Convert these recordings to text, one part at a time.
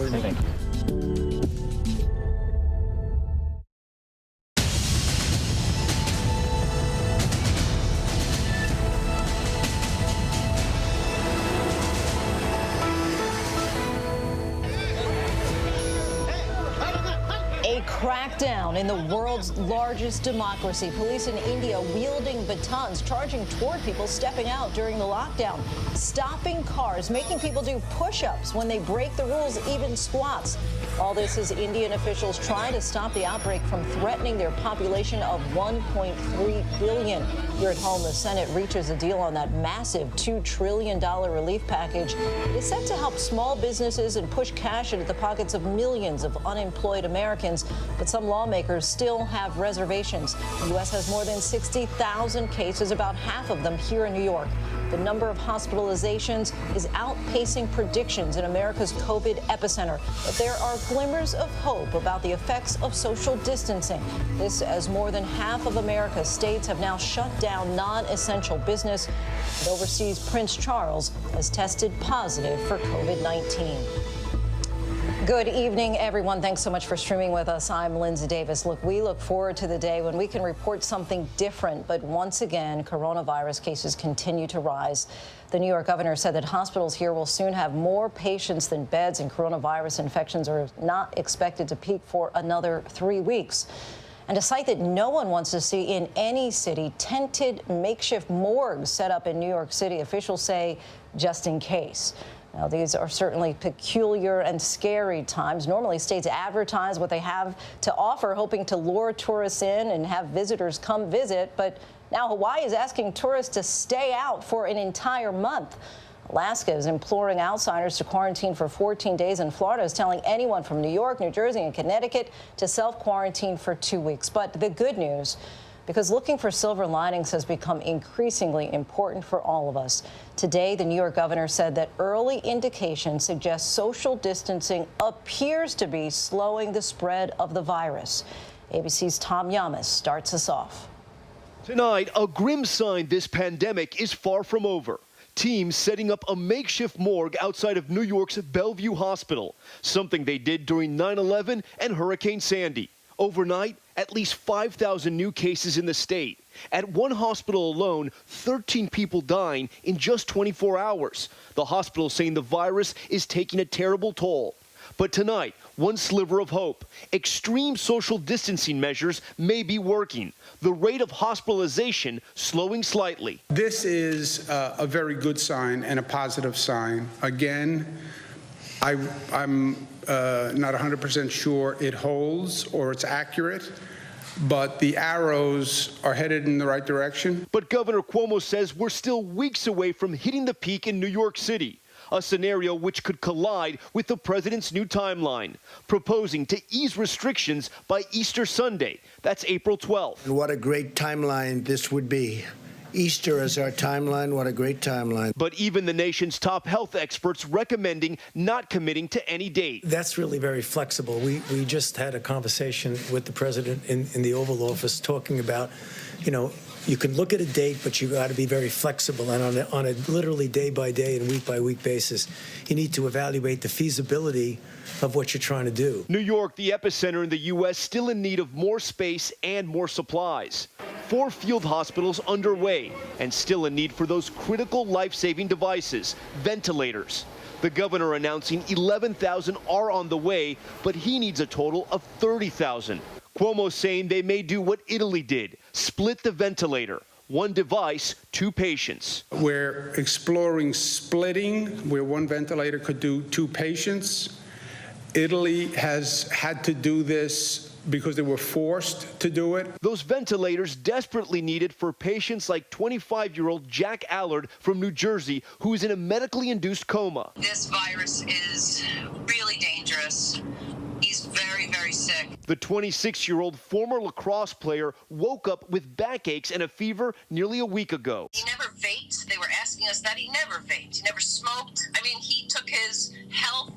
Thank you. A crackdown in the world's largest democracy. Police in India wielding batons, charging toward people stepping out during the lockdown, stopping cars, making people do push-ups when they break the rules, even squats. All this as Indian officials try to stop the outbreak from threatening their population of 1.3 billion. Here at home, the Senate reaches a deal on that massive $2 trillion relief package. It is set to help small businesses and push cash into the pockets of millions of unemployed Americans. But some lawmakers still have reservations. The U.S. has more than 60,000 cases, about half of them here in New York. The number of hospitalizations is outpacing predictions in America's COVID epicenter. But there are glimmers of hope about the effects of social distancing. This as more than half of America's states have now shut down non-essential business. And overseas, Prince Charles has tested positive for COVID-19. Good evening, everyone. Thanks so much for streaming with us. I'm Lindsay Davis. Look, we look forward to the day when we can report something different. But once again, coronavirus cases continue to rise. The New York governor said that hospitals here will soon have more patients than beds, and coronavirus infections are not expected to peak for another 3 weeks. And a sight that no one wants to see in any city, tented makeshift morgues set up in New York City, officials say, just in case. Now, these are certainly peculiar and scary times. Normally, states advertise what they have to offer, hoping to lure tourists in and have visitors come visit. But now Hawaii is asking tourists to stay out for an entire month. Alaska is imploring outsiders to quarantine for 14 days, and Florida is telling anyone from New York, New Jersey, and Connecticut to self-quarantine for 2 weeks. But the good news, because looking for silver linings has become increasingly important for all of us. Today, the New York governor said that early indications suggest social distancing appears to be slowing the spread of the virus. ABC's Tom Yamas starts us off. Tonight, a grim sign this pandemic is far from over. Teams setting up a makeshift morgue outside of New York's Bellevue Hospital, something they did during 9/11 and Hurricane Sandy. Overnight, at least 5,000 new cases in the state. At one hospital alone, 13 people dying in just 24 hours. The hospital saying the virus is taking a terrible toll. But tonight, one sliver of hope. Extreme social distancing measures may be working. The rate of hospitalization slowing slightly. This is a very good sign and a positive sign. Again, I'm not 100% sure it holds or it's accurate, but the arrows are headed in the right direction. But Governor Cuomo says we're still weeks away from hitting the peak in New York City, a scenario which could collide with the president's new timeline, proposing to ease restrictions by Easter Sunday. That's April 12th. And what a great timeline this would be. Easter is our timeline. What a great timeline. But even the nation's top health experts recommending not committing to any date. That's really very flexible. We just had a conversation with the president in the Oval Office talking about, you can look at a date, but you got to be very flexible. And on a literally day-by-day and week-by-week basis, you need to evaluate the feasibility of what you're trying to do. New York, the epicenter in the U.S., still in need of more space and more supplies. 4 field hospitals underway and still in need for those critical life-saving devices, ventilators. The governor announcing 11,000 are on the way, but he needs a total of 30,000. Cuomo saying they may do what Italy did, split the ventilator. 1 device, 2 patients. We're exploring splitting, where 1 ventilator could do 2 patients. Italy has had to do this because they were forced to do it. Those ventilators desperately needed for patients like 25-year-old Jack Allard from New Jersey, who is in a medically induced coma. This virus is really dangerous. He's very, very sick. The 26-year-old former lacrosse player woke up with backaches and a fever nearly a week ago. He never vaped. They were asking us that. He never vaped. He never smoked. I mean, he took his health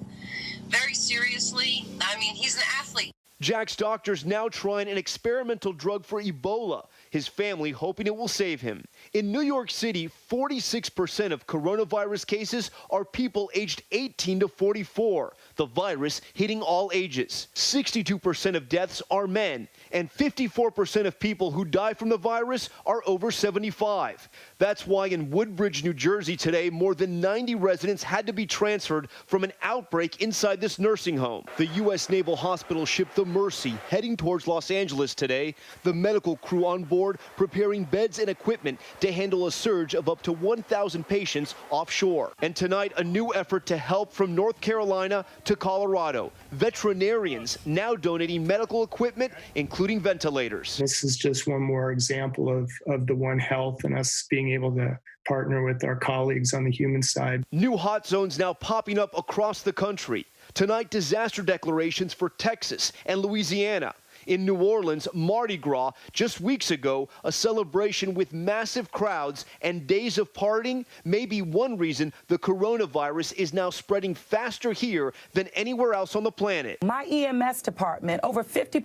very seriously. I mean, he's an athlete. Jack's doctors now trying an experimental drug for Ebola, his family hoping it will save him. In New York City, 46% of coronavirus cases are people aged 18 to 44, the virus hitting all ages. 62% of deaths are men, and 54% of people who die from the virus are over 75. That's why in Woodbridge, New Jersey today, more than 90 residents had to be transferred from an outbreak inside this nursing home. The U.S. Naval Hospital ship the Mercy heading towards Los Angeles today. The medical crew on board preparing beds and equipment to handle a surge of up to 1,000 patients offshore. And tonight, a new effort to help from North Carolina to Colorado. Veterinarians now donating medical equipment, including ventilators. This is just one more example of the One Health and us being able to partner with our colleagues on the human side. New hot zones now popping up across the country. Tonight, disaster declarations for Texas and Louisiana. In New Orleans, Mardi Gras, just weeks ago, a celebration with massive crowds and days of partying may be one reason the coronavirus is now spreading faster here than anywhere else on the planet. My EMS department, over 50%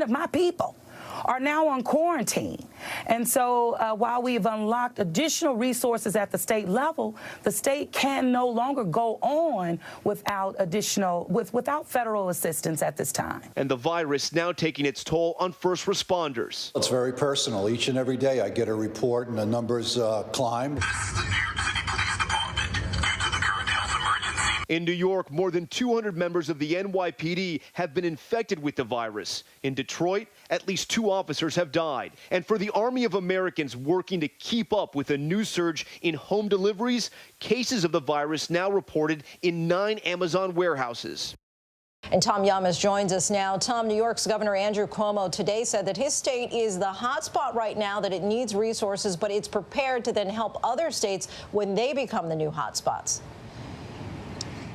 of my people are now on quarantine. And so while we've unlocked additional resources at the state level, the state can no longer go on without without federal assistance at this time. And the virus now taking its toll on first responders. It's very personal. Each and every day I get a report and the numbers climb. In New York, more than 200 members of the NYPD have been infected with the virus. In Detroit, at least 2 officers have died. And for the Army of Americans working to keep up with a new surge in home deliveries, cases of the virus now reported in 9 Amazon warehouses. And Tom Llamas joins us now. Tom, New York's Governor Andrew Cuomo today said that his state is the hot spot right now, that it needs resources, but it's prepared to then help other states when they become the new hot spots.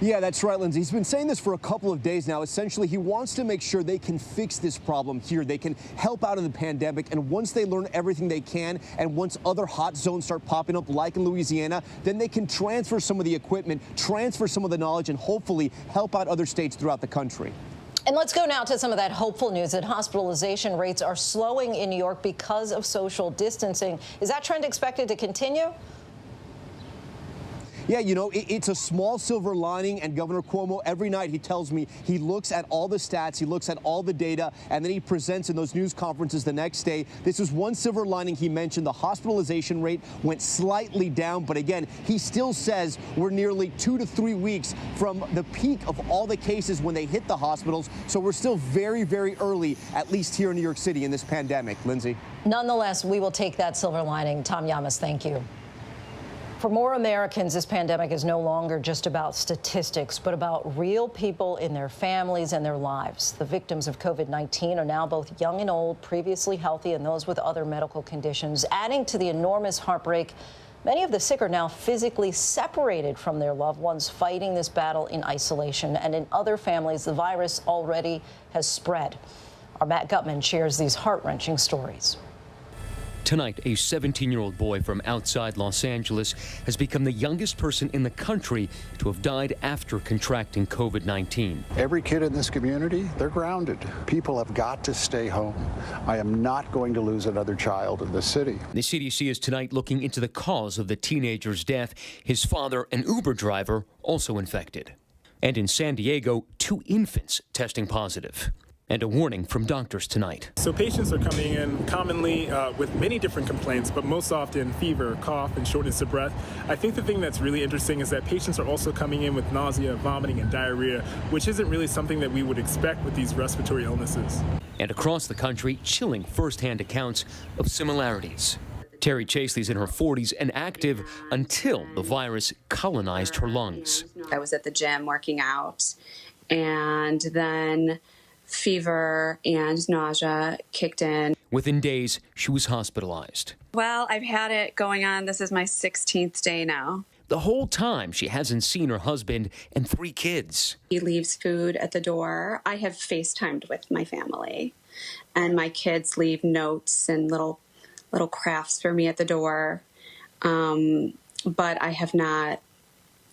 Yeah, that's right, Lindsay. He's been saying this for a couple of days now. Essentially, he wants to make sure they can fix this problem here. They can help out in the pandemic. And once they learn everything they can, and once other hot zones start popping up, like in Louisiana, then they can transfer some of the equipment, transfer some of the knowledge, and hopefully help out other states throughout the country. And let's go now to some of that hopeful news that hospitalization rates are slowing in New York because of social distancing. Is that trend expected to continue? Yeah, you know, it's a small silver lining, and Governor Cuomo, every night he tells me he looks at all the stats, he looks at all the data, and then he presents in those news conferences the next day. This is one silver lining he mentioned. The hospitalization rate went slightly down, but again, he still says we're nearly 2 to 3 weeks from the peak of all the cases when they hit the hospitals, so we're still very, very early, at least here in New York City, in this pandemic. Lindsay? Nonetheless, we will take that silver lining. Tom Llamas, thank you. For more Americans, this pandemic is no longer just about statistics, but about real people in their families and their lives. The victims of COVID-19 are now both young and old, previously healthy, and those with other medical conditions. Adding to the enormous heartbreak, many of the sick are now physically separated from their loved ones, fighting this battle in isolation. And in other families, the virus already has spread. Our Matt Gutman shares these heart-wrenching stories. Tonight, a 17-year-old boy from outside Los Angeles has become the youngest person in the country to have died after contracting COVID-19. Every kid in this community, they're grounded. People have got to stay home. I am not going to lose another child in this city. The CDC is tonight looking into the cause of the teenager's death. His father, an Uber driver, also infected. And in San Diego, 2 infants testing positive. And a warning from doctors tonight. So patients are coming in commonly with many different complaints, but most often fever, cough, and shortness of breath. I think the thing that's really interesting is that patients are also coming in with nausea, vomiting, and diarrhea, which isn't really something that we would expect with these respiratory illnesses. And across the country, chilling firsthand accounts of similarities. Terry Chaseley's in her 40s and active until the virus colonized her lungs. I was at the gym working out, and then fever and nausea kicked in. Within days, she was hospitalized. Well, I've had it going on. This is my 16th day now. The whole time, she hasn't seen her husband and 3 kids. He leaves food at the door. I have FaceTimed with my family, and my kids leave notes and little crafts for me at the door. But I have not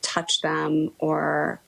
touched them or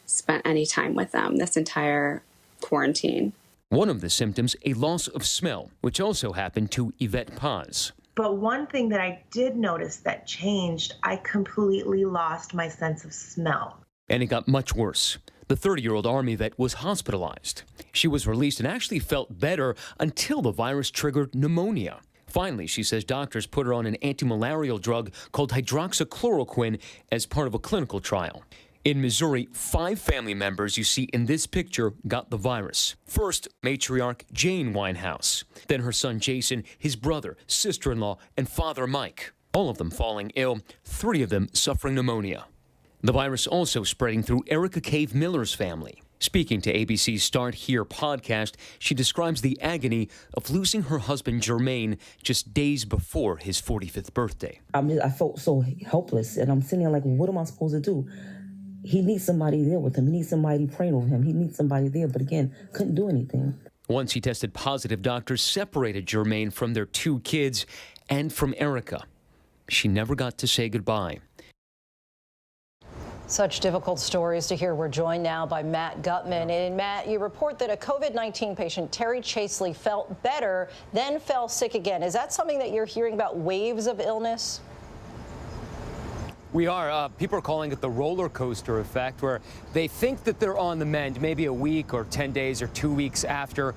spent any time with them this entire quarantine. One of the symptoms, a loss of smell, which also happened to Yvette Paz. But one thing that I did notice that changed, I completely lost my sense of smell. And it got much worse. The 30-year-old Army vet was hospitalized. She was released and actually felt better until the virus triggered pneumonia. Finally, she says doctors put her on an anti-malarial drug called hydroxychloroquine as part of a clinical trial. In Missouri, 5 family members you see in this picture got the virus. First, matriarch Jane Winehouse. Then her son Jason, his brother, sister-in-law, and father Mike. All of them falling ill, 3 of them suffering pneumonia. The virus also spreading through Erica Cave Miller's family. Speaking to ABC's Start Here podcast, she describes the agony of losing her husband Jermaine just days before his 45th birthday. I felt so helpless, and I'm sitting there like, what am I supposed to do? He needs somebody there with him. He needs somebody praying over him. He needs somebody there, but again, couldn't do anything. Once he tested positive, doctors separated Jermaine from their 2 kids and from Erica. She never got to say goodbye. Such difficult stories to hear. We're joined now by Matt Gutman. And Matt, you report that a COVID-19 patient, Terry Chaseley, felt better, then fell sick again. Is that something that you're hearing about, waves of illness? We are. People are calling it the roller coaster effect, where they think that they're on the mend maybe a week or 10 days or 2 weeks after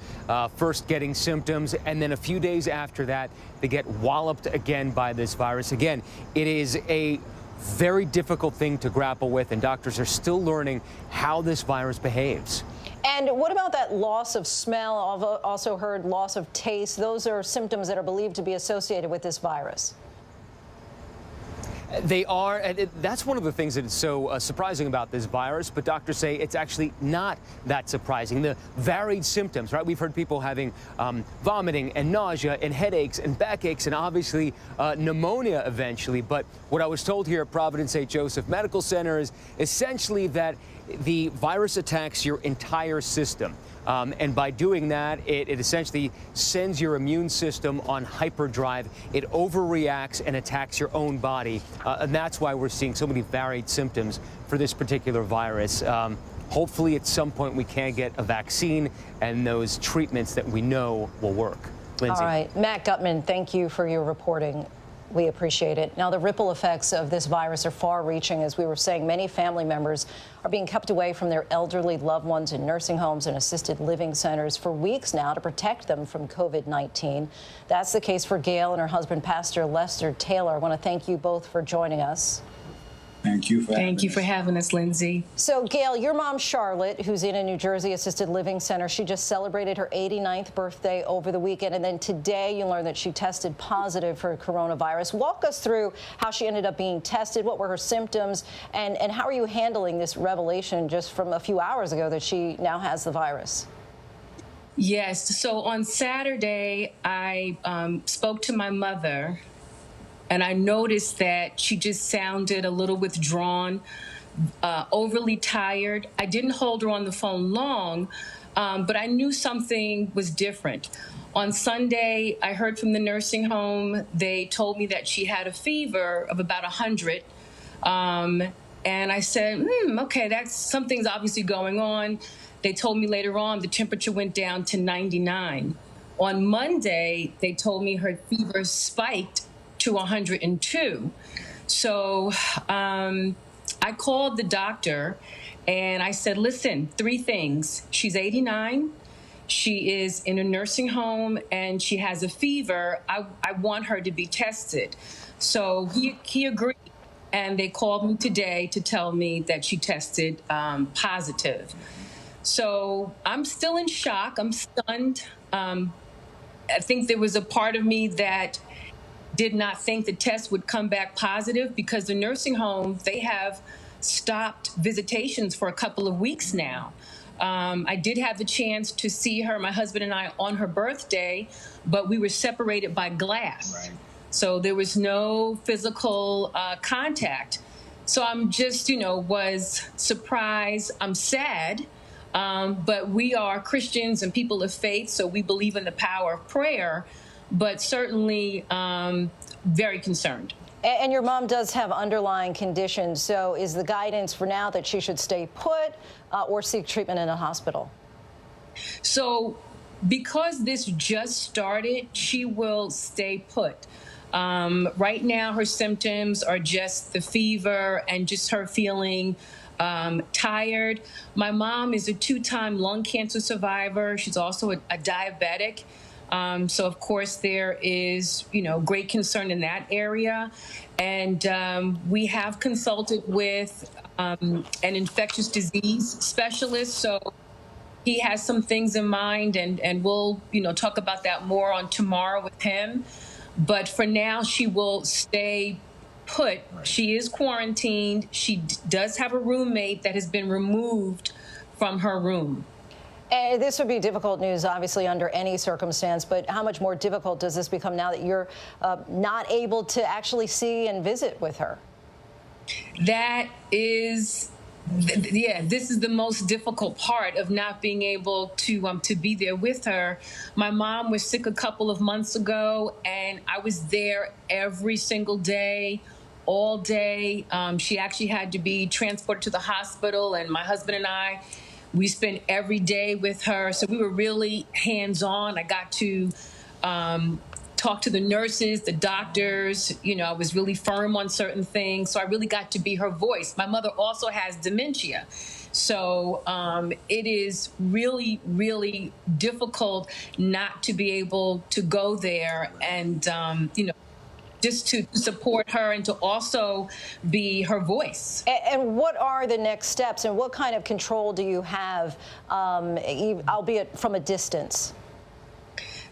first getting symptoms. And then a few days after that, they get walloped again by this virus. Again, it is a very difficult thing to grapple with, and doctors are still learning how this virus behaves. And what about that loss of smell? I've also heard loss of taste. Those are symptoms that are believed to be associated with this virus. They are, and that's one of the things that is so surprising about this virus, but doctors say it's actually not that surprising. The varied symptoms, right? We've heard people having vomiting and nausea and headaches and backaches and obviously pneumonia eventually. But what I was told here at Providence St. Joseph Medical Center is essentially that the virus attacks your entire system. And by doing that, it essentially sends your immune system on hyperdrive. It overreacts and attacks your own body. And that's why we're seeing so many varied symptoms for this particular virus. Hopefully, at some point, we can get a vaccine and those treatments that we know will work. Lindsay. All right. Matt Gutman, thank you for your reporting. We appreciate it. Now, the ripple effects of this virus are far-reaching. As we were saying, many family members are being kept away from their elderly loved ones in nursing homes and assisted living centers for weeks now to protect them from COVID-19. That's the case for Gail and her husband, Pastor Lester Taylor. I want to thank you both for joining us. Thank you for having us, Lindsay. So, Gail, your mom, Charlotte, who's in a New Jersey assisted living center, she just celebrated her 89th birthday over the weekend. And then today you learned that she tested positive for coronavirus. Walk us through how she ended up being tested. What were her symptoms? And how are you handling this revelation just from a few hours ago that she now has the virus? Yes. So on Saturday, I spoke to my mother. And I noticed that she just sounded a little withdrawn, overly tired. I didn't hold her on the phone long, but I knew something was different. On Sunday, I heard from the nursing home. They told me that she had a fever of about 100. And I said, okay, something's obviously going on. They told me later on the temperature went down to 99. On Monday, they told me her fever spiked to 102. So I called the doctor and I said, listen, 3 things. She's 89. She is in a nursing home and she has a fever. I want her to be tested. So he agreed. And they called me today to tell me that she tested positive. So I'm still in shock. I'm stunned. I think there was a part of me that did not think the test would come back positive because the nursing home, they have stopped visitations for a couple of weeks now. I did have the chance to see her, my husband and I, on her birthday, but we were separated by glass. Right. So there was no physical contact. So I'm just, was surprised. I'm sad, but we are Christians and people of faith, so we believe in the power of prayer. But certainly very concerned. And your mom does have underlying conditions. So is the guidance for now that she should stay put or seek treatment in a hospital? So because this just started, she will stay put. Right now, her symptoms are just the fever and just her feeling tired. My mom is a 2-time lung cancer survivor. She's also a diabetic. So, of course, there is, great concern in that area. And we have consulted with an infectious disease specialist. So he has some things in mind, and we'll, talk about that more on tomorrow with him. But for now, she will stay put. Right. She is quarantined. She does have a roommate that has been removed from her room. And this would be difficult news, obviously, under any circumstance. But how much more difficult does this become now that you're not able to actually see and visit with her? That is, this is the most difficult part of not being able to be there with her. My mom was sick a couple of months ago, and I was there every single day, all day. She actually had to be transported to the hospital, and my husband and I, we spent every day with her. So we were really hands-on. I got to talk to the nurses, the doctors. I was really firm on certain things. So I really got to be her voice. My mother also has dementia. So it is really, really difficult not to be able to go there and, just to support her and to also be her voice. And what are the next steps, and what kind of control do you have, albeit from a distance?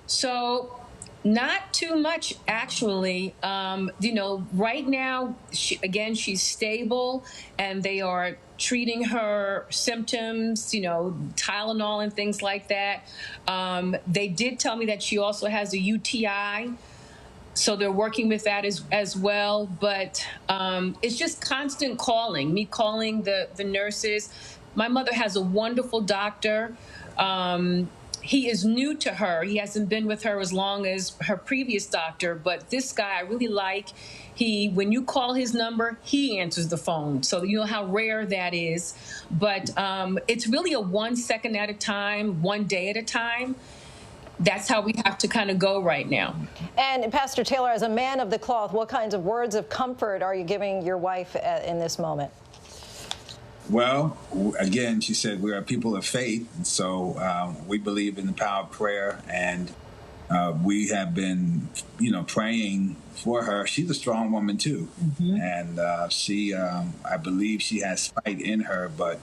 So not too much, actually. Right now, she's stable, and they are treating her symptoms, Tylenol and things like that. They did tell me that she also has a UTI. So they're working with that as well. But it's just constant calling, me calling the nurses. My mother has a wonderful doctor. He is new to her. He hasn't been with her as long as her previous doctor. But this guy I really like. When you call his number, he answers the phone. So you know how rare that is. But it's really a 1 second at a time, 1 day at a time. That's how we have to kind of go right now. And Pastor Taylor, as a man of the cloth, what kinds of words of comfort are you giving your wife in this moment? Well, again, she said we are people of faith, and so we believe in the power of prayer, and we have been, praying for her. She's a strong woman too, and I believe she has fight in her, but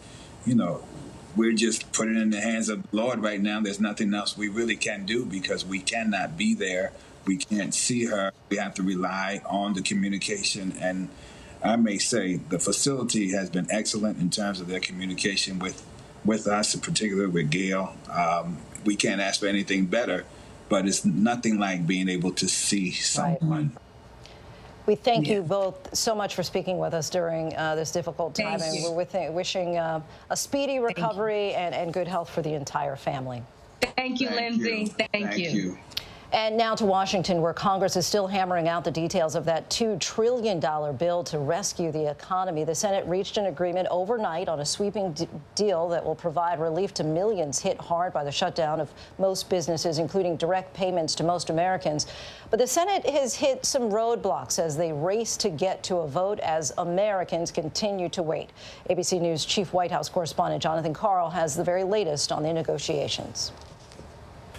we're just putting it in the hands of the Lord right now. There's nothing else we really can do because we cannot be there. We can't see her. We have to rely on the communication. And I may say the facility has been excellent in terms of their communication with us, in particular with Gail. We can't ask for anything better, but it's nothing like being able to see someone. Right. We thank you both so much for speaking with us during this difficult time. And we're wishing a speedy recovery and good health for the entire family. Thank you, Lindsay. Thank you. And now to Washington, where Congress is still hammering out the details of that $2 trillion bill to rescue the economy. The Senate reached an agreement overnight on a sweeping deal that will provide relief to millions hit hard by the shutdown of most businesses, including direct payments to most Americans. But the Senate has hit some roadblocks as they race to get to a vote as Americans continue to wait. ABC News Chief White House correspondent Jonathan Karl has the very latest on the negotiations.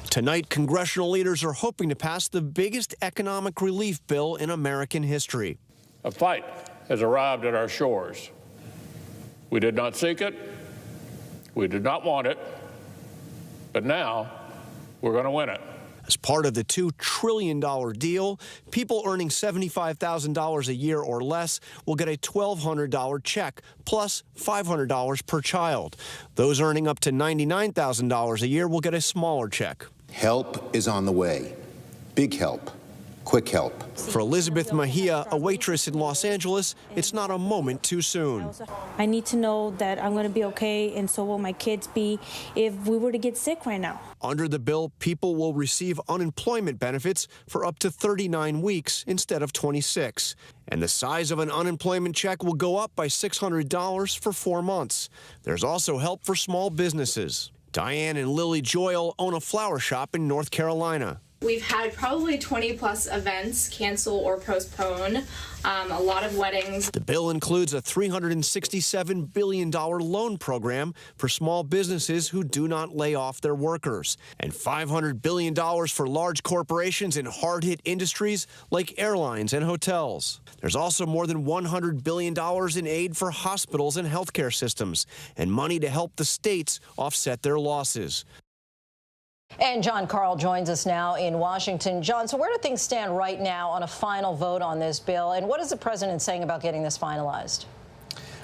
Tonight, congressional leaders are hoping to pass the biggest economic relief bill in American history. A fight has arrived at our shores. We did not seek it. We did not want it. But now we're going to win it. As part of the $2 trillion deal, people earning $75,000 a year or less will get a $1,200 check, plus $500 per child. Those earning up to $99,000 a year will get a smaller check. Help is on the way. Big help. Quick help. For Elizabeth Mejia, a waitress in Los Angeles, it's not a moment too soon. I need to know that I'm going to be okay, and so will my kids be if we were to get sick right now. Under the bill, people will receive unemployment benefits for up to 39 weeks instead of 26. And the size of an unemployment check will go up by $600 for 4 months. There's also help for small businesses. Diane and Lily Joyle own a flower shop in North Carolina. We've had probably 20 plus events cancel or postpone, a lot of weddings. The bill includes a $367 billion loan program for small businesses who do not lay off their workers, and $500 billion for large corporations in hard-hit industries like airlines and hotels. There's also more than $100 billion in aid for hospitals and healthcare systems, and money to help the states offset their losses. And John Carl joins us now in Washington. John, so where do things stand right now on a final vote on this bill? And what is the president saying about getting this finalized?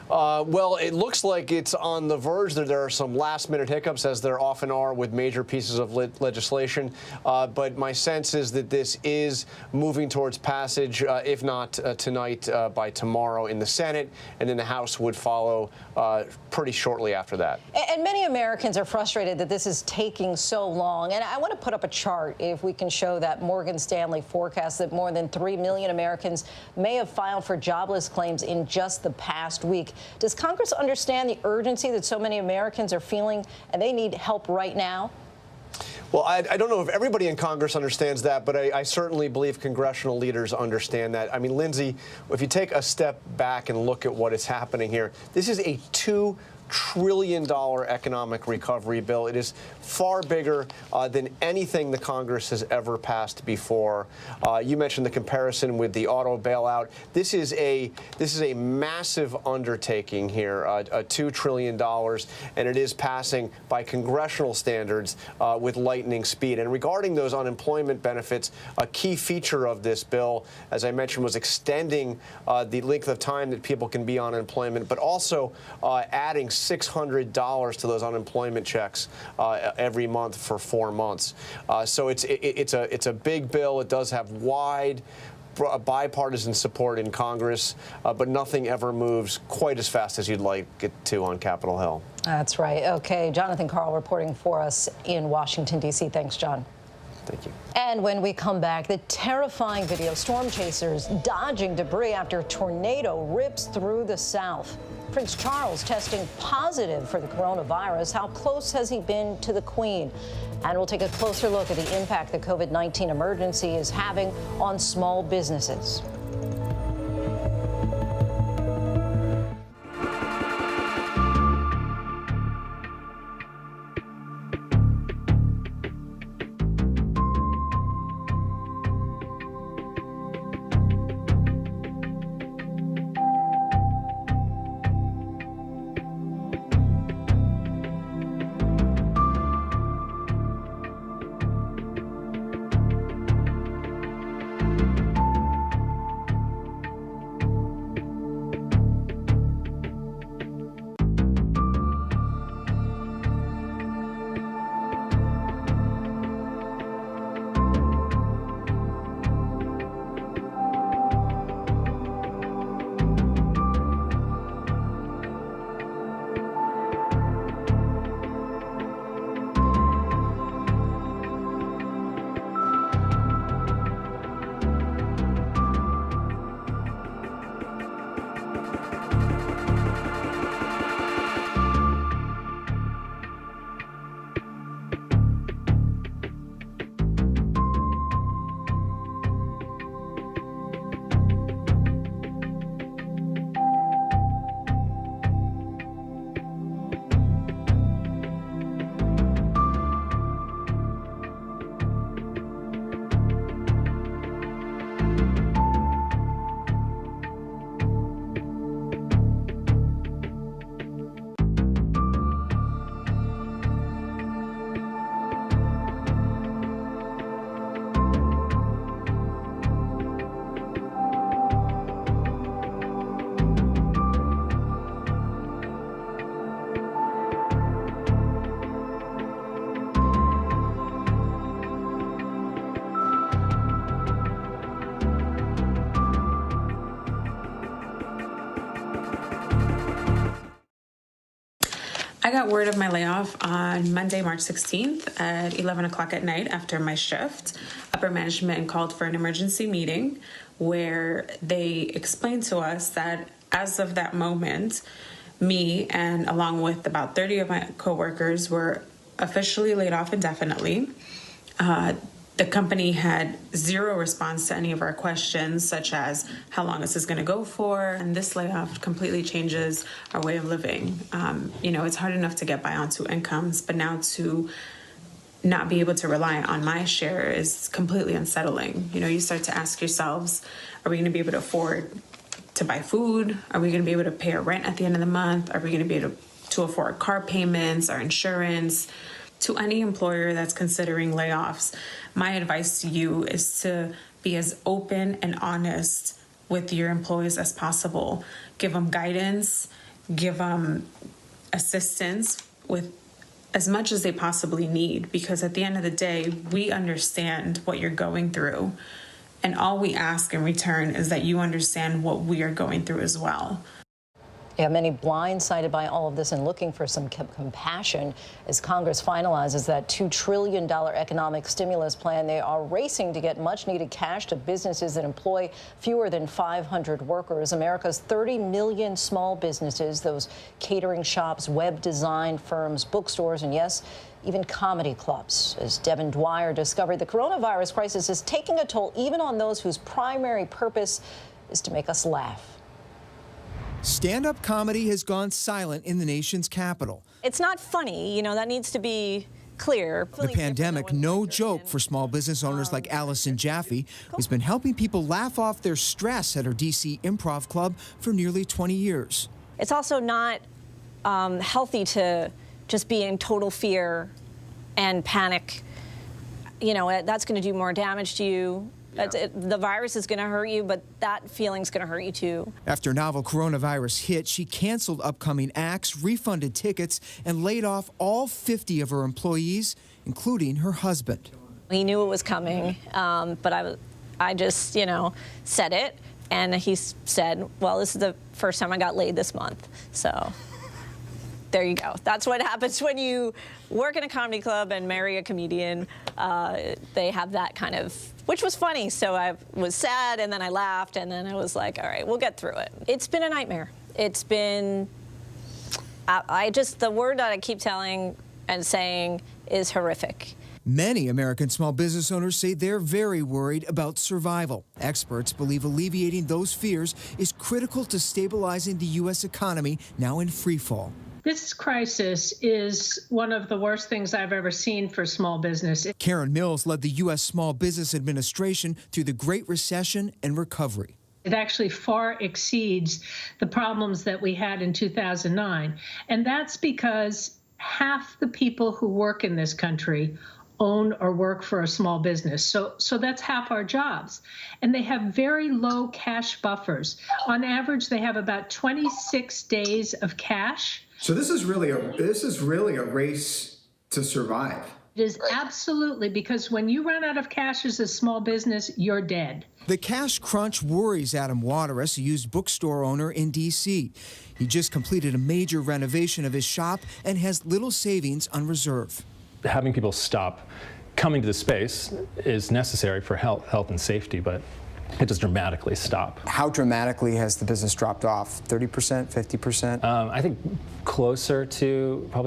Well, it looks like it's on the verge. There are some last-minute hiccups, as there often are with major pieces of legislation. But my sense is that this is moving towards passage, if not tonight, by tomorrow in the Senate, and then the House would follow pretty shortly after that. And many Americans are frustrated that this is taking so long. And I want to put up a chart, if we can show that Morgan Stanley forecasts that more than 3 million Americans may have filed for jobless claims in just the past week. Does Congress understand the urgency that so many Americans are feeling and they need help right now? Well, I don't know if everybody in Congress understands that, but I certainly believe congressional leaders understand that. I mean, Lindsay, if you take a step back and look at what is happening here, this is a $2 trillion economic recovery bill. It is far bigger than anything the Congress has ever passed before. You mentioned the comparison with the auto bailout. This is a massive undertaking here, $2 trillion, and it is passing by congressional standards with lightning speed. And regarding those unemployment benefits, a key feature of this bill, as I mentioned, was extending the length of time that people can be on unemployment, but also adding $600 to those unemployment checks every month for 4 months. So it's a big bill. It does have wide bipartisan support in Congress, but nothing ever moves quite as fast as you'd like it to on Capitol Hill. That's right. Okay, Jonathan Carl reporting for us in Washington, D.C. Thanks, John. Thank you. And when we come back, the terrifying video, storm chasers dodging debris after a tornado rips through the South. Prince Charles testing positive for the coronavirus. How close has he been to the Queen? And we'll take a closer look at the impact the COVID-19 emergency is having on small businesses. I got word of my layoff on Monday, March 16th at 11 o'clock at night after my shift. Upper management called for an emergency meeting where they explained to us that as of that moment, me and along with about 30 of my coworkers were officially laid off indefinitely. The company had zero response to any of our questions, such as how long is this going to go for? And this layoff completely changes our way of living. It's hard enough to get by on 2 incomes, but now to not be able to rely on my share is completely unsettling. You start to ask yourselves, are we going to be able to afford to buy food? Are we going to be able to pay our rent at the end of the month? Are we going to be able to afford car payments, our insurance? To any employer that's considering layoffs, my advice to you is to be as open and honest with your employees as possible. Give them guidance, give them assistance with as much as they possibly need, because at the end of the day, we understand what you're going through. And all we ask in return is that you understand what we are going through as well. Yeah, many blindsided by all of this and looking for some compassion as Congress finalizes that $2 trillion economic stimulus plan. They are racing to get much needed cash to businesses that employ fewer than 500 workers. America's 30 million small businesses, those catering shops, web design firms, bookstores, and yes, even comedy clubs. As Devin Dwyer discovered, the coronavirus crisis is taking a toll even on those whose primary purpose is to make us laugh. Stand-up comedy has gone silent in the nation's capital. It's not funny, that needs to be clear. The pandemic, no joke for small business owners like Allison Jaffe, who's been helping people laugh off their stress at her D.C. Improv Club for nearly 20 years. It's also not healthy to just be in total fear and panic. That's going to do more damage to you. Yeah. The virus is going to hurt you, but that feeling's going to hurt you too. After novel coronavirus hit, she canceled upcoming acts, refunded tickets, and laid off all 50 of her employees, including her husband. He knew it was coming, but I just, said it, and he said, well, this is the first time I got laid this month, so there you go. That's what happens when you work in a comedy club and marry a comedian. They have that kind of, which was funny. So I was sad, and then I laughed, and then I was like, all right, we'll get through it. It's been a nightmare. It's been, the word that I keep telling and saying is horrific. Many American small business owners say they're very worried about survival. Experts believe alleviating those fears is critical to stabilizing the U.S. economy now in free fall. This crisis is one of the worst things I've ever seen for small business. Karen Mills led the U.S. Small Business Administration through the Great Recession and recovery. It actually far exceeds the problems that we had in 2009. And that's because half the people who work in this country own or work for a small business. So that's half our jobs. And they have very low cash buffers. On average, they have about 26 days of cash. So this is really a race to survive. It is absolutely, because when you run out of cash as a small business, you're dead. The cash crunch worries Adam Waterous, a used bookstore owner in D.C. He just completed a major renovation of his shop and has little savings on reserve. Having people stop coming to the space is necessary for health and safety, but it just dramatically stop. How dramatically has the business dropped off? 30%, 50%? I think probably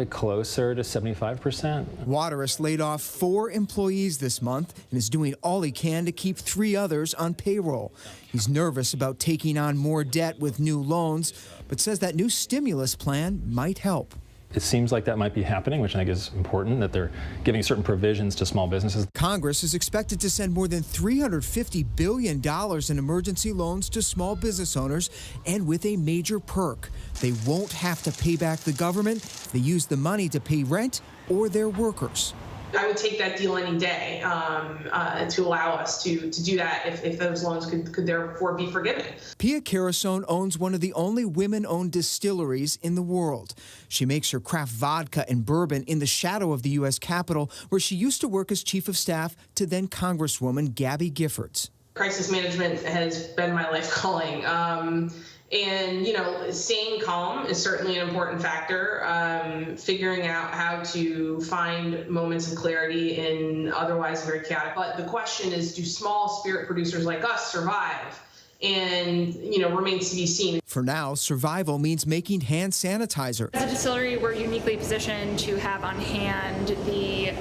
closer to 75%. Waterous laid off 4 employees this month and is doing all he can to keep 3 others on payroll. He's nervous about taking on more debt with new loans, but says that new stimulus plan might help. It seems like that might be happening, which I think is important, that they're giving certain provisions to small businesses. Congress is expected to send more than $350 billion in emergency loans to small business owners, and with a major perk. They won't have to pay back the government. They use the money to pay rent or their workers. I would take that deal any day to allow us to do that if those loans could therefore be forgiven. Pia Carasone owns one of the only women-owned distilleries in the world. She makes her craft vodka and bourbon in the shadow of the U.S. Capitol, where she used to work as chief of staff to then Congresswoman Gabby Giffords. Crisis management has been my life calling. And, staying calm is certainly an important factor. Figuring out how to find moments of clarity in otherwise very chaotic. But the question is, do small spirit producers like us survive? And, remains to be seen. For now, survival means making hand sanitizer. As a distillery, we're uniquely positioned to have on hand the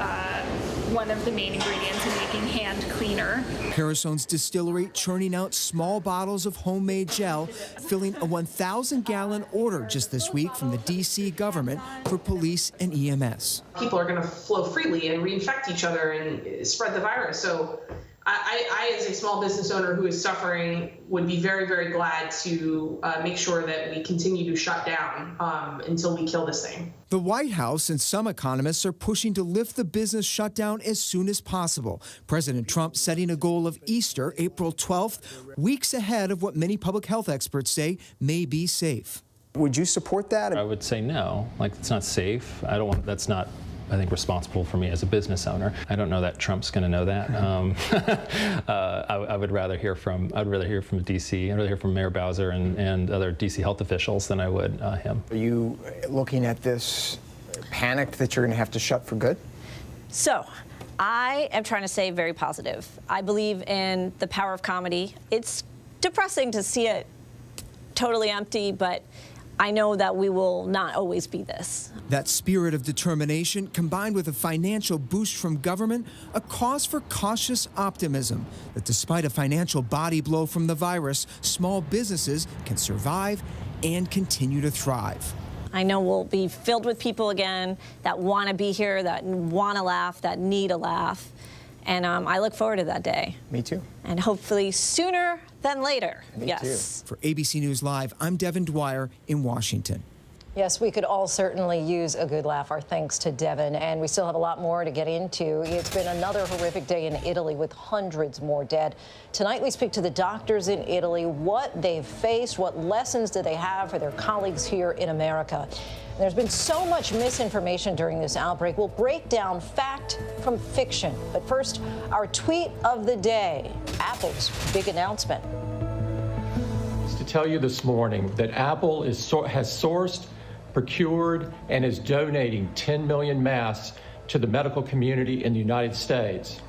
one of the main ingredients in making hand cleaner. Carasone's distillery churning out small bottles of homemade gel, filling a 1,000-gallon order just this week from the D.C. government for police and EMS. People are going to flow freely and reinfect each other and spread the virus. So I, as a small business owner who is suffering, would be very, very glad to make sure that we continue to shut down until we kill this thing. The White House and some economists are pushing to lift the business shutdown as soon as possible. President Trump setting a goal of Easter, April 12th, weeks ahead of what many public health experts say may be safe. Would you support that? I would say no. Like, it's not safe. I don't want. That's not, I think, responsible for me as a business owner. I don't know that Trump's going to know that. I would rather hear from. I'd rather hear from DC. I'd rather hear from Mayor Bowser and other DC health officials than I would him. Are you looking at this panicked that you're going to have to shut for good? So, I am trying to stay very positive. I believe in the power of comedy. It's depressing to see it totally empty, but I know that we will not always be this. That spirit of determination, combined with a financial boost from government, a cause for cautious optimism that despite a financial body blow from the virus, small businesses can survive and continue to thrive. I know we'll be filled with people again that want to be here, that want to laugh, that need a laugh. And I look forward to that day. Me too. And hopefully sooner than later. Me yes. too. For ABC News Live, I'm Devin Dwyer in Washington. Yes, we could all certainly use a good laugh. Our thanks to Devin. And we still have a lot more to get into. It's been another horrific day in Italy with hundreds more dead. Tonight, we speak to the doctors in Italy, what they've faced, what lessons do they have for their colleagues here in America. There's been so much misinformation during this outbreak. We'll break down fact from fiction. But first, our tweet of the day, Apple's big announcement. To tell you this morning that Apple has sourced, procured, and is donating 10 million masks to the medical community in the United States.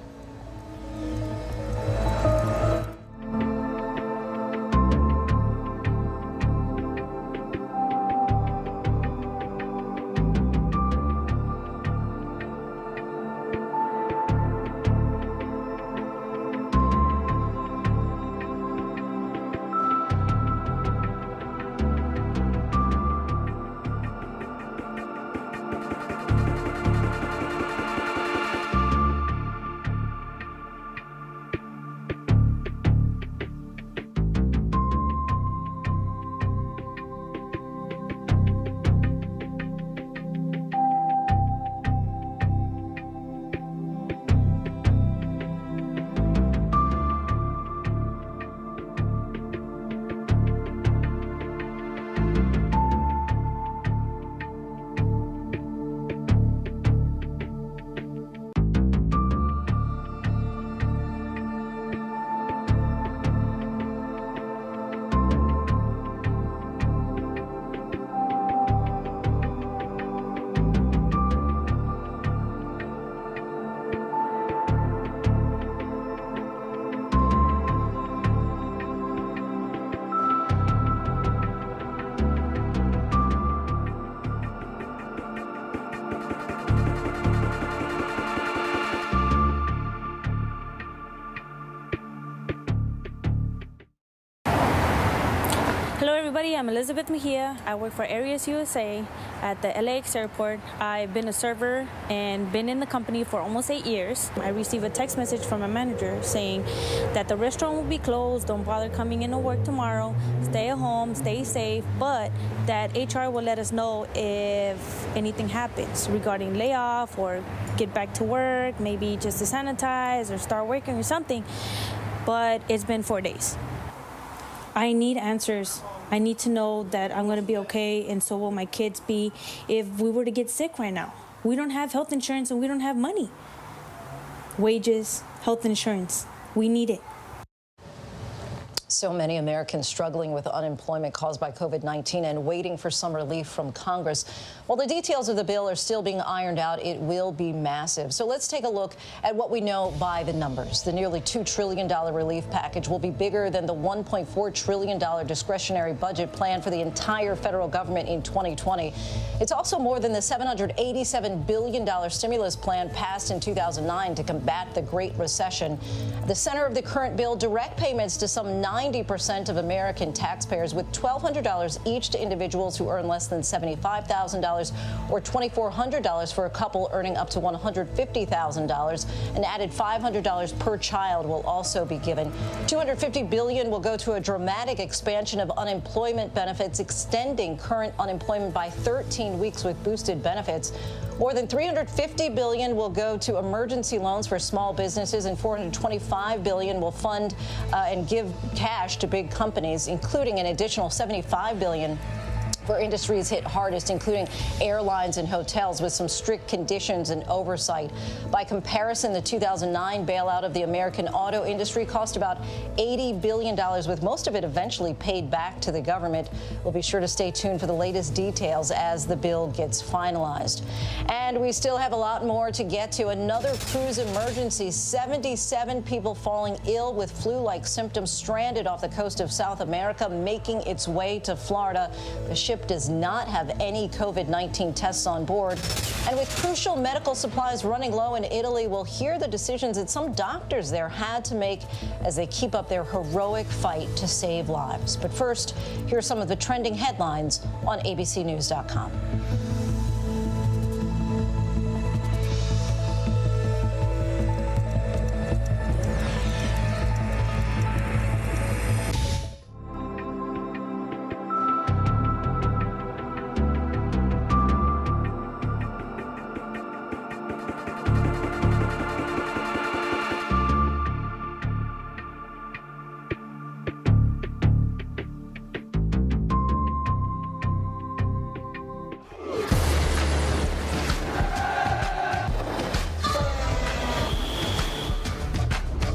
Hello everybody, I'm Elizabeth Mejia. I work for Areas USA at the LAX airport. I've been a server and been in the company for almost 8 years. I received a text message from a manager saying that the restaurant will be closed, don't bother coming in to work tomorrow, stay at home, stay safe, but that HR will let us know if anything happens regarding layoff or get back to work, maybe just to sanitize or start working or something. But it's been 4 days. I need answers. I need to know that I'm going to be okay, and so will my kids be if we were to get sick right now. We don't have health insurance and we don't have money. Wages, health insurance, we need it. So many Americans struggling with unemployment caused by COVID-19 and waiting for some relief from Congress. While the details of the bill are still being ironed out, it will be massive. So let's take a look at what we know by the numbers. The nearly $2 trillion relief package will be bigger than the $1.4 trillion discretionary budget plan for the entire federal government in 2020. It's also more than the $787 billion stimulus plan passed in 2009 to combat the Great Recession. The center of the current bill, direct payments to some 90% of American taxpayers, with $1,200 each to individuals who earn less than $75,000 or $2,400 for a couple earning up to $150,000. An added $500 per child will also be given. $250 billion will go to a dramatic expansion of unemployment benefits, extending current unemployment by 13 weeks with boosted benefits. More than $350 billion will go to emergency loans for small businesses, and $425 billion will fund and give cash to big companies, including an additional $75 billion for industries hit hardest, including airlines and hotels, with some strict conditions and oversight. By comparison, the 2009 bailout of the American auto industry cost about $80 billion, with most of it eventually paid back to the government. We'll be sure to stay tuned for the latest details as the bill gets finalized. And we still have a lot more to get to. Another cruise emergency. 77 people falling ill with flu-like symptoms stranded off the coast of South America, making its way to Florida. The ship does not have any COVID-19 tests on board. And with crucial medical supplies running low in Italy, we'll hear the decisions that some doctors there had to make as they keep up their heroic fight to save lives. But first, here are some of the trending headlines on abcnews.com.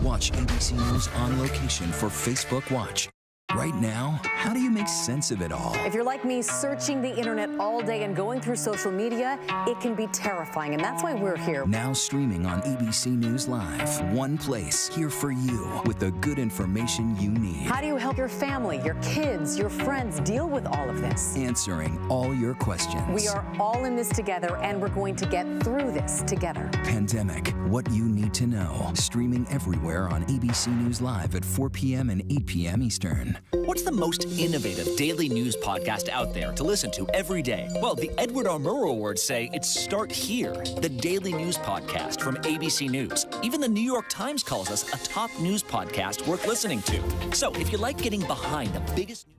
Watch ABC News on location for Facebook Watch. Right now, how do you make sense of it all? If you're like me, searching the internet all day and going through social media, it can be terrifying, and that's why we're here. Now streaming on ABC News Live. One place here for you with the good information you need. How do you help your family, your kids, your friends deal with all of this? Answering all your questions. We are all in this together, and we're going to get through this together. Pandemic, what you need to know. Streaming everywhere on ABC News Live at 4 p.m. and 8 p.m. Eastern. What's the most innovative daily news podcast out there to listen to every day? Well, the Edward R. Murrow Awards say it's Start Here, the daily news podcast from ABC News. Even the New York Times calls us a top news podcast worth listening to. So if you like getting behind the biggest news...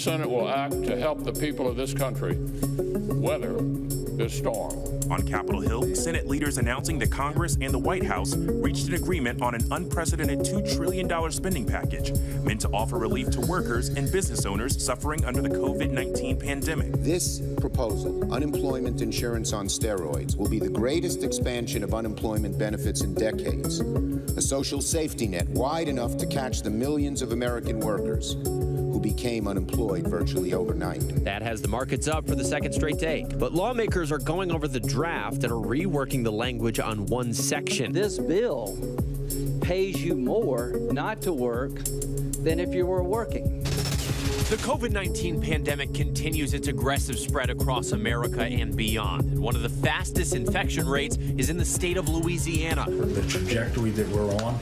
Senate will act to help the people of this country weather this storm. On Capitol Hill, Senate leaders announcing that Congress and the White House reached an agreement on an unprecedented $2 trillion spending package meant to offer relief to workers and business owners suffering under the COVID-19 pandemic. This proposal, unemployment insurance on steroids, will be the greatest expansion of unemployment benefits in decades. A social safety net wide enough to catch the millions of American workers who became unemployed virtually overnight. That has the markets up for the second straight day. But lawmakers are going over the draft and are reworking the language on one section. This bill pays you more not to work than if you were working. The COVID-19 pandemic continues its aggressive spread across America and beyond. And one of the fastest infection rates is in the state of Louisiana. The trajectory that we're on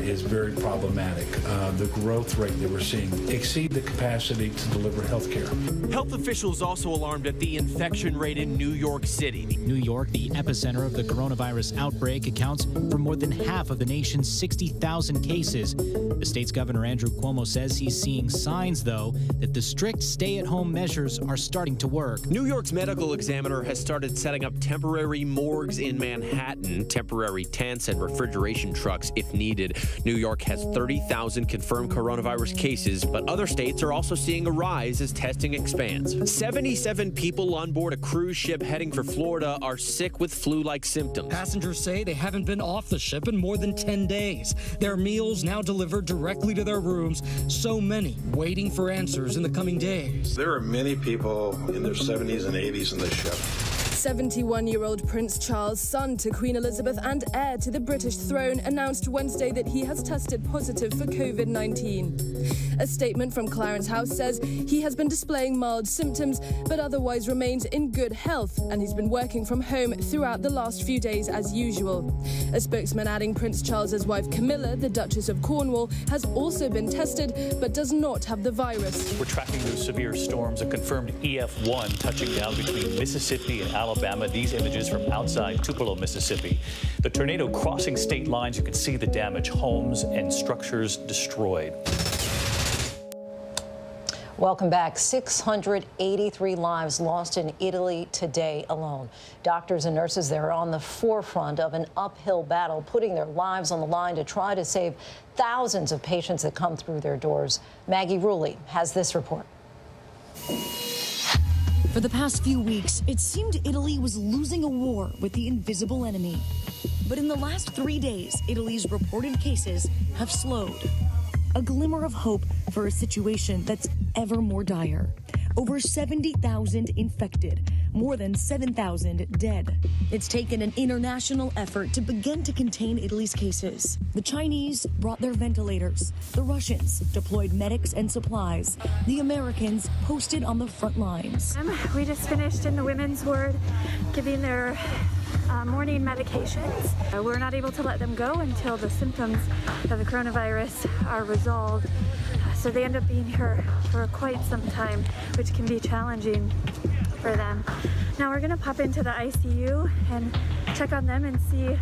is very problematic. The growth rate that we're seeing exceeds the capacity to deliver health care. Health officials also alarmed at the infection rate in New York City. New York, the epicenter of the coronavirus outbreak, accounts for more than half of the nation's 60,000 cases. The state's Governor Andrew Cuomo says he's seeing signs, though, that the strict stay-at-home measures are starting to work. New York's medical examiner has started setting up temporary morgues in Manhattan, temporary tents and refrigeration trucks if needed. New York has 30,000 confirmed coronavirus cases, but other states are also seeing a rise as testing expands. 77 people on board a cruise ship heading for Florida are sick with flu-like symptoms. Passengers say they haven't been off the ship in more than 10 days. Their meals now delivered directly to their rooms. So many waiting for answers in the coming days. There are many people in their 70s and 80s in this ship. 71-year-old Prince Charles, son to Queen Elizabeth and heir to the British throne, announced Wednesday that he has tested positive for COVID-19. A statement from Clarence House says he has been displaying mild symptoms but otherwise remains in good health, and he's been working from home throughout the last few days as usual. A spokesman adding Prince Charles's wife Camilla, the Duchess of Cornwall, has also been tested but does not have the virus. We're tracking those severe storms, a confirmed EF1 touching down between Mississippi and Alabama. These images from outside Tupelo, Mississippi. The tornado crossing state lines. You can see the damage, homes and structures destroyed. Welcome back. 683 lives lost in Italy today alone. Doctors and nurses there are on the forefront of an uphill battle, putting their lives on the line to try to save thousands of patients that come through their doors. Maggie Rulli has this report. For the past few weeks, it seemed Italy was losing a war with the invisible enemy. But in the last 3 days, Italy's reported cases have slowed. A glimmer of hope for a situation that's ever more dire. Over 70,000 infected, more than 7,000 dead. It's taken an international effort to begin to contain Italy's cases. The Chinese brought their ventilators. The Russians deployed medics and supplies. The Americans posted on the front lines. We just finished in the women's ward giving their morning medications. We're not able to let them go until the symptoms of the coronavirus are resolved. So they end up being here for quite some time, which can be challenging for them. Now we're gonna pop into the ICU and check on them and see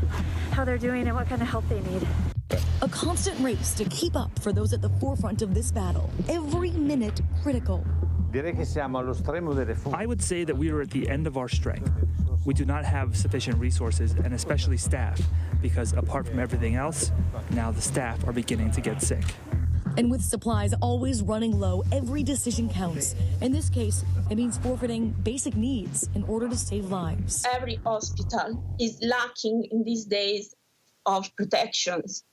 how they're doing and what kind of help they need. A constant race to keep up for those at the forefront of this battle. Every minute critical. I would say that we are at the end of our strength. We do not have sufficient resources, and especially staff, because apart from everything else, now the staff are beginning to get sick. And with supplies always running low, every decision counts. In this case, it means forfeiting basic needs in order to save lives. Every hospital is lacking in these days of protections,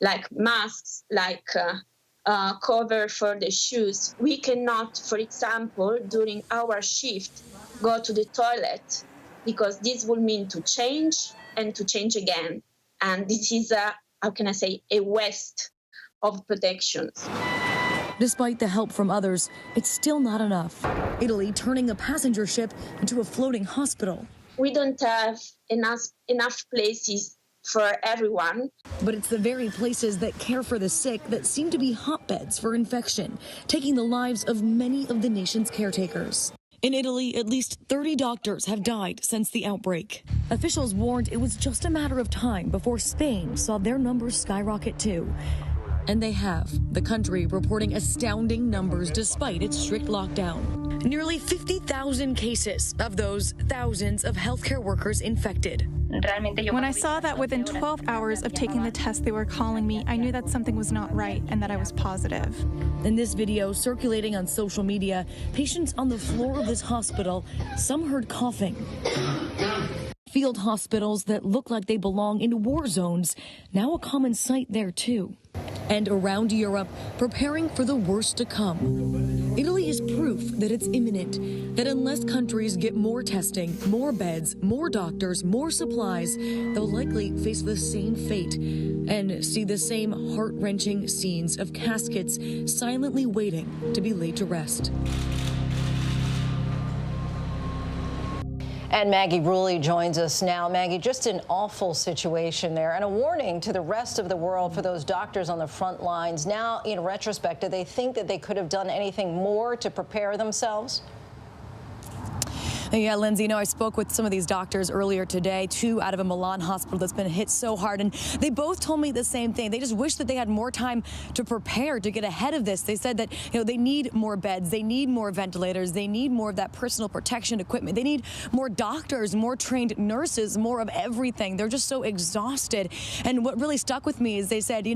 like masks, like cover for the shoes. We cannot, for example, during our shift, go to the toilet, because this will mean to change and to change again. And this is how can I say, a waste of protections. Despite the help from others, it's still not enough. Italy turning a passenger ship into a floating hospital. We don't have enough places for everyone. But it's the very places that care for the sick that seem to be hotbeds for infection, taking the lives of many of the nation's caretakers. In Italy, at least 30 doctors have died since the outbreak. Officials warned it was just a matter of time before Spain saw their numbers skyrocket too. And they have, the country reporting astounding numbers despite its strict lockdown. Nearly 50,000 cases, of those, thousands of healthcare workers infected. When I saw that within 12 hours of taking the test they were calling me, I knew that something was not right and that I was positive. In this video circulating on social media, patients on the floor of this hospital, some heard coughing. Field hospitals that look like they belong in war zones, now a common sight there too. And around Europe, preparing for the worst to come. Italy is proof that it's imminent, that unless countries get more testing, more beds, more doctors, more supplies, they'll likely face the same fate and see the same heart-wrenching scenes of caskets silently waiting to be laid to rest. And Maggie Rulli joins us now. Maggie, just an awful situation there and a warning to the rest of the world for those doctors on the front lines. Now, in retrospect, do they think that they could have done anything more to prepare themselves? Yeah, Lindsay, I spoke with some of these doctors earlier today, 2 out of a Milan hospital that's been hit so hard, and they both told me the same thing. They just wish that they had more time to prepare, to get ahead of this. They said that, they need more beds, they need more ventilators, they need more of that personal protection equipment, they need more doctors, more trained nurses, more of everything. They're just so exhausted. And what really stuck with me is they said,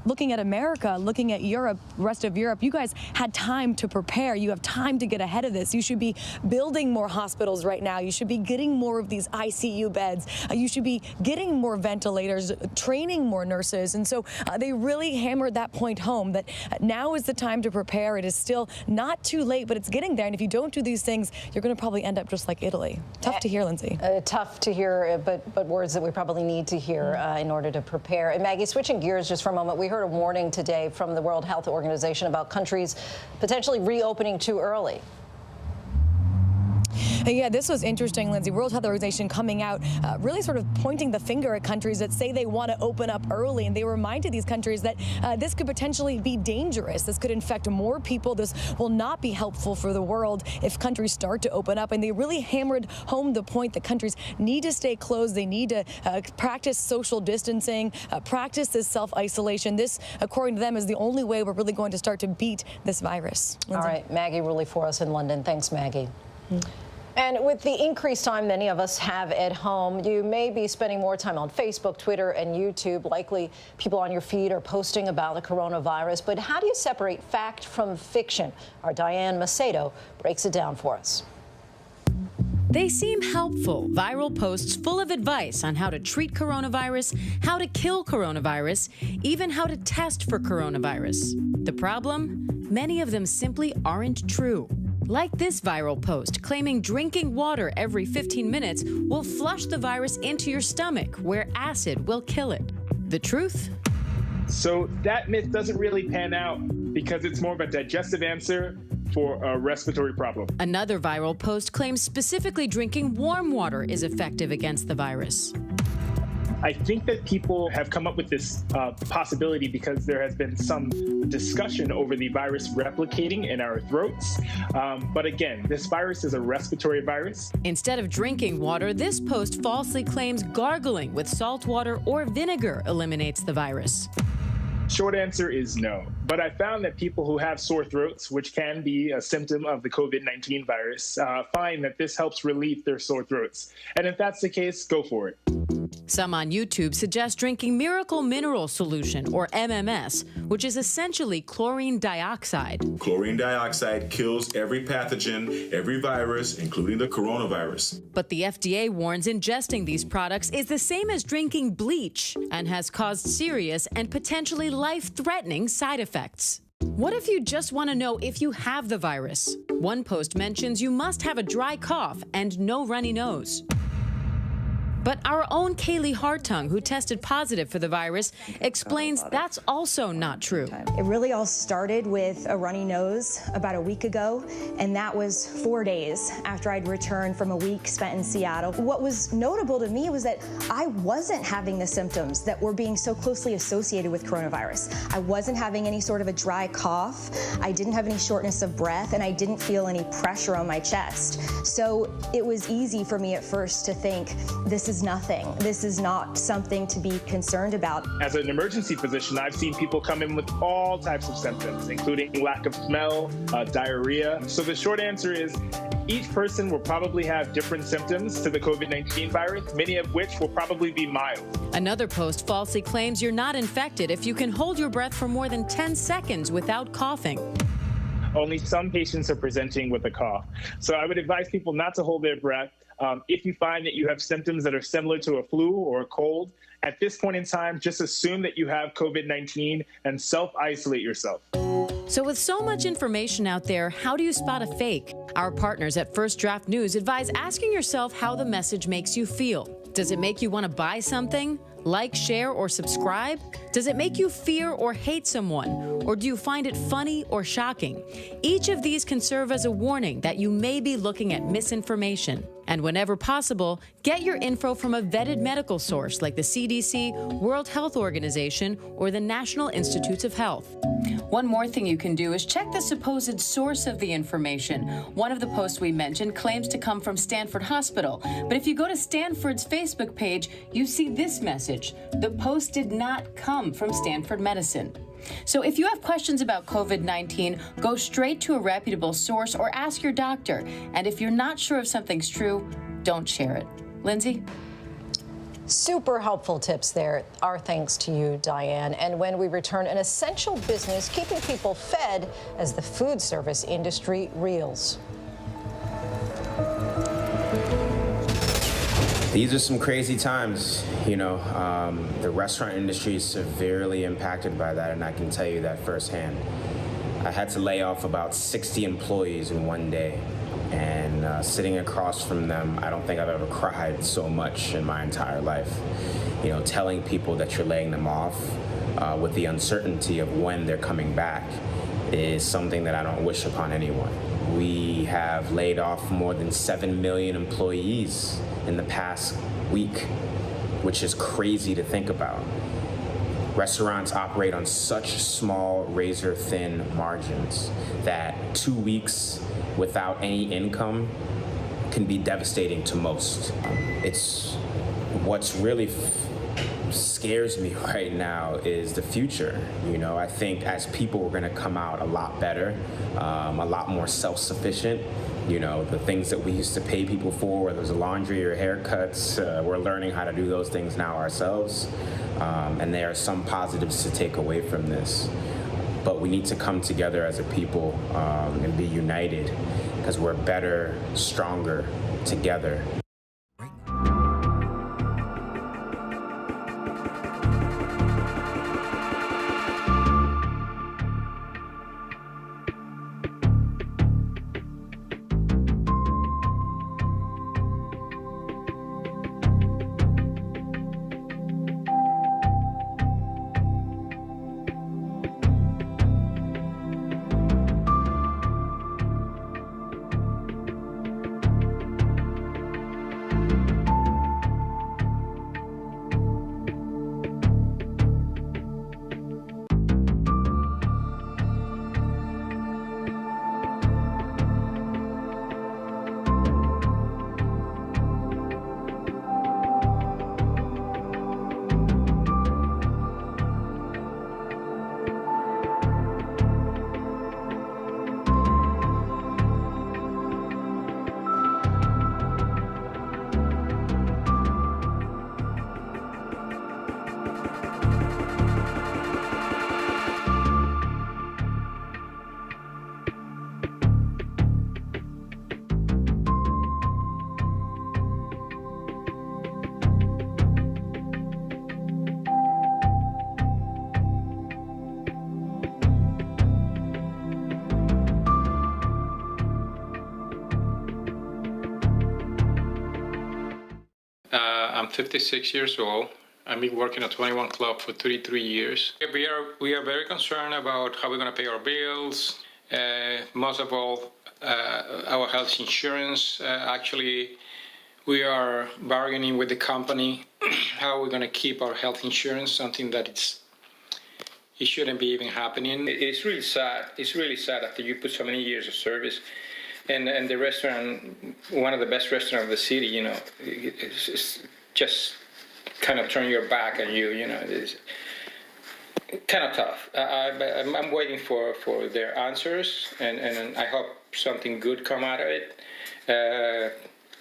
looking at America, looking at Europe, rest of Europe, you guys had time to prepare. You have time to get ahead of this. You should be building more hospitals right now. You should be getting more of these ICU beds. You should be getting more ventilators, training more nurses. And so they really hammered that point home that now is the time to prepare. It is still not too late, but it's getting there. And if you don't do these things, you're going to probably end up just like Italy. Tough to hear, Lindsay. Tough to hear, but words that we probably need to hear in order to prepare. And Maggie, switching gears just for a moment, we heard a warning today from the World Health Organization about countries potentially reopening too early. Yeah, this was interesting, Lindsay. World Health Organization coming out, really sort of pointing the finger at countries that say they want to open up early. And they reminded these countries that this could potentially be dangerous. This could infect more people. This will not be helpful for the world if countries start to open up. And they really hammered home the point that countries need to stay closed. They need to practice social distancing, practice this self-isolation. This, according to them, is the only way we're really going to start to beat this virus. Lindsay. All right, Maggie Rulli for us in London. Thanks, Maggie. And with the increased time many of us have at home, you may be spending more time on Facebook, Twitter, and YouTube. Likely people on your feed are posting about the coronavirus. But how do you separate fact from fiction? Our Diane Macedo breaks it down for us. They seem helpful. Viral posts full of advice on how to treat coronavirus, how to kill coronavirus, even how to test for coronavirus. The problem? Many of them simply aren't true. Like this viral post claiming drinking water every 15 minutes will flush the virus into your stomach, where acid will kill it. The truth? So that myth doesn't really pan out because it's more of a digestive answer for a respiratory problem. Another viral post claims specifically drinking warm water is effective against the virus. I think that people have come up with this possibility because there has been some discussion over the virus replicating in our throats. But again, this virus is a respiratory virus. Instead of drinking water, this post falsely claims gargling with salt water or vinegar eliminates the virus. Short answer is no. But I found that people who have sore throats, which can be a symptom of the COVID-19 virus, find that this helps relieve their sore throats. And if that's the case, go for it. Some on YouTube suggest drinking Miracle Mineral Solution, or MMS, which is essentially chlorine dioxide. Chlorine dioxide kills every pathogen, every virus, including the coronavirus. But the FDA warns ingesting these products is the same as drinking bleach and has caused serious and potentially life-threatening side effects. What if you just want to know if you have the virus? One post mentions you must have a dry cough and no runny nose. But our own Kaylee Hartung, who tested positive for the virus, explains that's also not true. It really all started with a runny nose about a week ago, and that was 4 days after I'd returned from a week spent in Seattle. What was notable to me was that I wasn't having the symptoms that were being so closely associated with coronavirus. I wasn't having any sort of a dry cough, I didn't have any shortness of breath, and I didn't feel any pressure on my chest. So it was easy for me at first to think this is is nothing. This is not something to be concerned about. As an emergency physician, I've seen people come in with all types of symptoms, including lack of smell, diarrhea. So the short answer is each person will probably have different symptoms to the COVID-19 virus, many of which will probably be mild. Another post falsely claims you're not infected if you can hold your breath for more than 10 seconds without coughing. Only some patients are presenting with a cough. So I would advise people not to hold their breath. If you find that you have symptoms that are similar to a flu or a cold, at this point in time, just assume that you have COVID-19 and self-isolate yourself. So with so much information out there, how do you spot a fake? Our partners at First Draft News advise asking yourself how the message makes you feel. Does it make you want to buy something? Like, share, or subscribe? Does it make you fear or hate someone? Or do you find it funny or shocking? Each of these can serve as a warning that you may be looking at misinformation. And whenever possible, get your info from a vetted medical source like the CDC, World Health Organization, or the National Institutes of Health. One more thing you can do is check the supposed source of the information. One of the posts we mentioned claims to come from Stanford Hospital, but if you go to Stanford's Facebook page, you see this message. The post did not come from Stanford Medicine. So if you have questions about COVID-19, go straight to a reputable source or ask your doctor. And if you're not sure if something's true, don't share it. Lindsay? Super helpful tips there. Our thanks to you, Diane. And when we return, an essential business keeping people fed as the food service industry reels. These are some crazy times, you know. The restaurant industry is severely impacted by that, and I can tell you that firsthand. I had to lay off about 60 employees in one day, and sitting across from them, I don't think I've ever cried so much in my entire life. You know, telling people that you're laying them off with the uncertainty of when they're coming back is something that I don't wish upon anyone. We have laid off more than 7 million employees in the past week, which is crazy to think about. Restaurants operate on such small, razor-thin margins that 2 weeks without any income can be devastating to most. It's what's really scares me right now is the future. You know, I think as people, we're gonna come out a lot better, a lot more self-sufficient. You know, the things that we used to pay people for, whether it was laundry or haircuts, we're learning how to do those things now ourselves. And there are some positives to take away from this. But we need to come together as a people and be united, because we're better, stronger together. I'm 56 years old. I've been working at 21 Club for 33 years. We are very concerned about how we're going to pay our bills. Most of all, our health insurance. Actually, we are bargaining with the company how we're going to keep our health insurance, something that it shouldn't be even happening. It's really sad. It's really sad after you put so many years of service. And the restaurant, one of the best restaurants of the city, you know, just kind of turn your back on you. You know, it's kind of tough. I'm waiting for their answers, and I hope something good come out of it.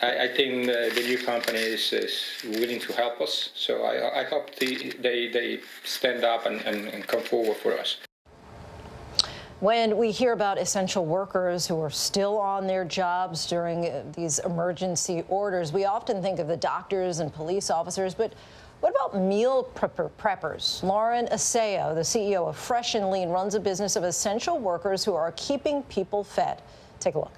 I think the new company is willing to help us, so I hope they stand up and come forward for us. When we hear about essential workers who are still on their jobs during these emergency orders, we often think of the doctors and police officers, but what about meal preppers? Lauren Aseo, the CEO of Fresh and Lean, runs a business of essential workers who are keeping people fed. Take a look.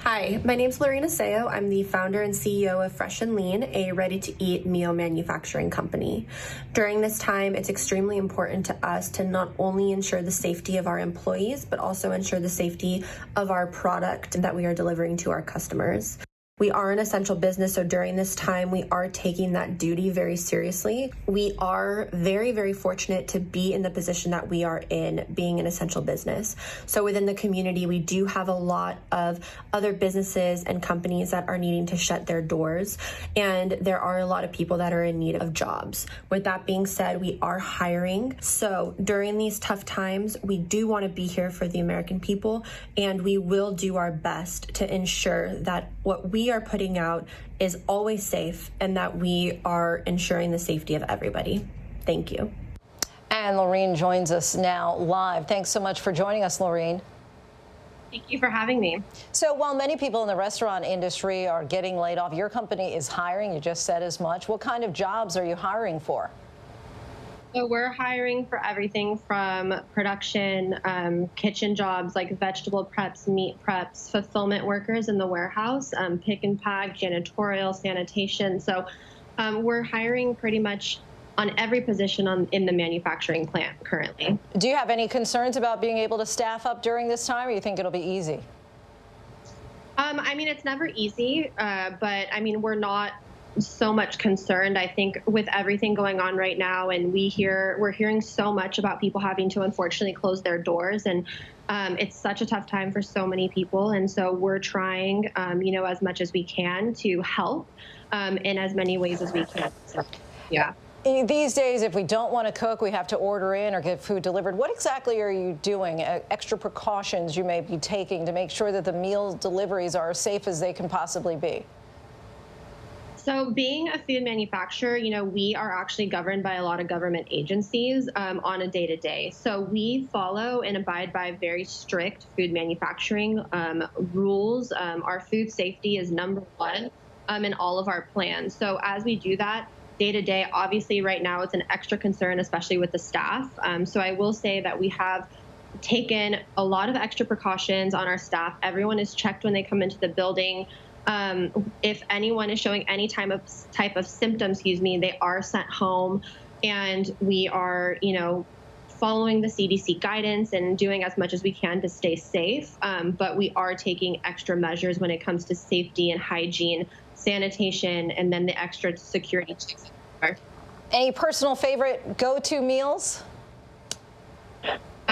Hi, my name's Lorena Aseo. I'm the founder and CEO of Fresh and Lean, a ready-to-eat meal manufacturing company. During this time, it's extremely important to us to not only ensure the safety of our employees, but also ensure the safety of our product that we are delivering to our customers. We are an essential business, so during this time, we are taking that duty very seriously. We are very, very fortunate to be in the position that we are in, being an essential business. So within the community, we do have a lot of other businesses and companies that are needing to shut their doors, and there are a lot of people that are in need of jobs. With that being said, we are hiring. So during these tough times, we do want to be here for the American people, and we will do our best to ensure that what we are putting out is always safe and that we are ensuring the safety of everybody. Thank you. And Laureen joins us now live. Thanks so much for joining us, Laureen. Thank you for having me. So while many people in the restaurant industry are getting laid off, your company is hiring. You just said as much. What kind of jobs are you hiring for? So we're hiring for everything from production, kitchen jobs like vegetable preps, meat preps, fulfillment workers in the warehouse, pick and pack, janitorial, sanitation. So we're hiring pretty much on every position in the manufacturing plant currently. Do you have any concerns about being able to staff up during this time, or you think it'll be easy? I mean, it's never easy, but I mean, we're not so much concerned. I think with everything going on right now, and we're hearing so much about people having to unfortunately close their doors, and it's such a tough time for so many people. And so we're trying, as much as we can to help in as many ways as we can. So, yeah. These days, if we don't want to cook, we have to order in or get food delivered. What exactly are you doing? Extra precautions you may be taking to make sure that the meal deliveries are as safe as they can possibly be? So being a food manufacturer, we are actually governed by a lot of government agencies on a day-to-day. So we follow and abide by very strict food manufacturing rules. Our food safety is number one in all of our plans. So as we do that day-to-day, obviously right now it's an extra concern, especially with the staff. So I will say that we have taken a lot of extra precautions on our staff. Everyone is checked when they come into the building. If anyone is showing any type of symptoms, they are sent home, and we are, following the CDC guidance and doing as much as we can to stay safe. But we are taking extra measures when it comes to safety and hygiene, sanitation, and then the extra security checks. Any personal favorite go-to meals?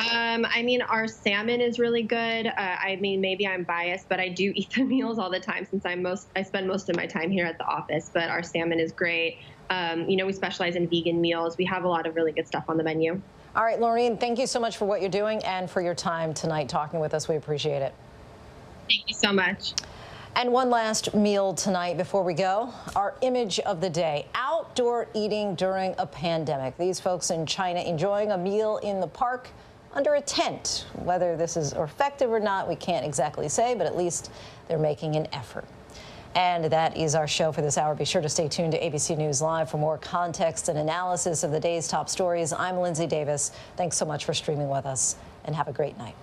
I mean, our salmon is really good. I mean, maybe I'm biased, but I do eat the meals all the time since I spend most of my time here at the office. But our salmon is great. We specialize in vegan meals. We have a lot of really good stuff on the menu. All right, Laureen, thank you so much for what you're doing and for your time tonight talking with us. We appreciate it. Thank you so much. And one last meal tonight before we go. Our image of the day, outdoor eating during a pandemic. These folks in China enjoying a meal in the park under a tent. Whether this is effective or not, we can't exactly say, but at least they're making an effort. And that is our show for this hour. Be sure to stay tuned to ABC News Live for more context and analysis of the day's top stories. I'm Lindsay Davis. Thanks so much for streaming with us, and have a great night.